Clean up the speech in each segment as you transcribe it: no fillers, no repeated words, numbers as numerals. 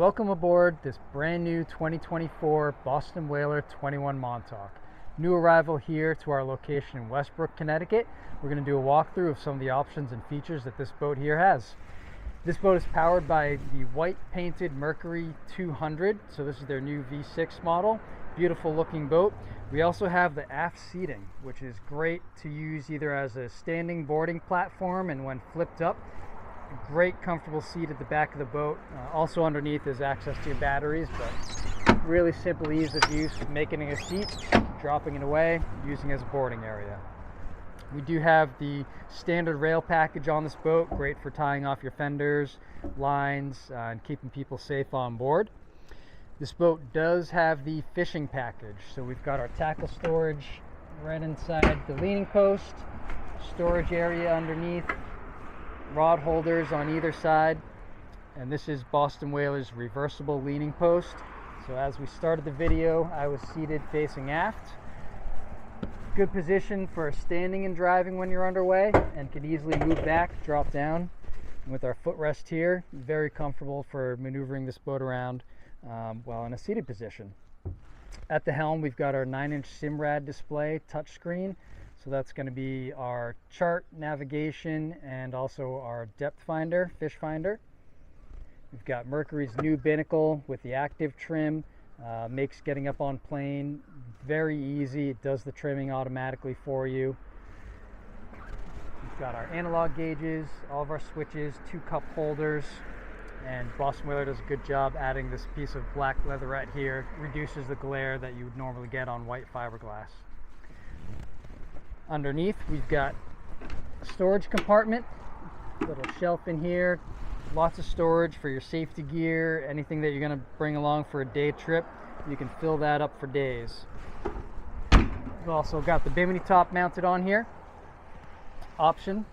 Welcome aboard this brand new 2024 Boston Whaler 21 Montauk. New arrival here to our location in Westbrook, Connecticut. We're going to do a walkthrough of some of the options and features that this boat here has. This boat is powered by the white painted Mercury 200, so this is their new V6 model. Beautiful looking boat. We also have the aft seating, which is great to use either as a standing boarding platform and when flipped up. A great comfortable seat at the back of the boat. Also underneath is access to your batteries, but really simple ease of use, making it a seat, dropping it away, using it as a boarding area. We do have the standard rail package on this boat, great for tying off your fenders, lines, and keeping people safe on board. This boat does have the fishing package, so we've got our tackle storage right inside the leaning post, storage area underneath, rod holders on either side, and this is Boston Whaler's reversible leaning post. So as we started the video, I was seated facing aft. Good position for standing and driving when you're underway, and can easily move back, drop down. And with our footrest here, very comfortable for maneuvering this boat around while in a seated position. At the helm, we've got our 9-inch Simrad display touchscreen. So that's going to be our chart, navigation, and also our depth finder, fish finder. We've got Mercury's new binnacle with the active trim. Makes getting up on plane very easy. It does the trimming automatically for you. We've got our analog gauges, all of our switches, 2 cup holders, and Boston Whaler does a good job adding this piece of black leatherette here. Reduces the glare that you would normally get on white fiberglass. Underneath, we've got a storage compartment, little shelf in here, lots of storage for your safety gear, anything that you're going to bring along for a day trip. You can fill that up for days. We've also got the bimini top mounted on here, option.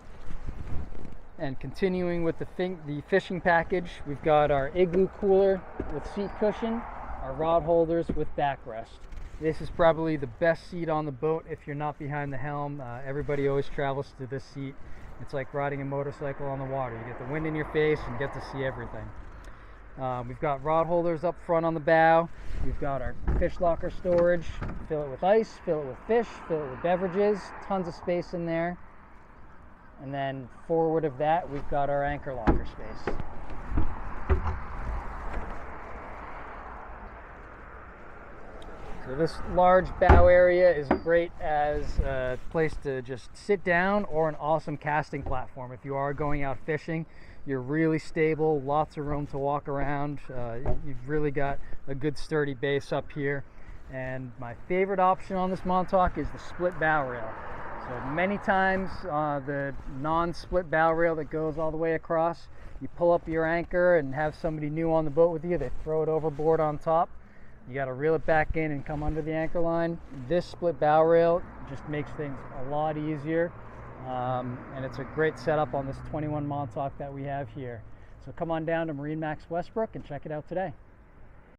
And continuing with the fishing package, we've got our igloo cooler with seat cushion, our rod holders with backrest. This is probably the best seat on the boat if you're not behind the helm. Everybody always travels to this seat. It's like riding a motorcycle on the water. You get the wind in your face and get to see everything. We've got rod holders up front on the bow. We've got our fish locker storage. Fill it with ice, fill it with fish, fill it with beverages. Tons of space in there. And then forward of that, we've got our anchor locker space. So this large bow area is great as a place to just sit down, or an awesome casting platform. If you are going out fishing, you're really stable, lots of room to walk around. You've really got a good sturdy base up here. And my favorite option on this Montauk is the split bow rail. So many times the non-split bow rail that goes all the way across, you pull up your anchor and have somebody new on the boat with you, they throw it overboard on top. You got to reel it back in and come under the anchor line. This split bow rail just makes things a lot easier, and it's a great setup on this 21 Montauk that we have here. So come on down to MarineMax Westbrook and check it out today.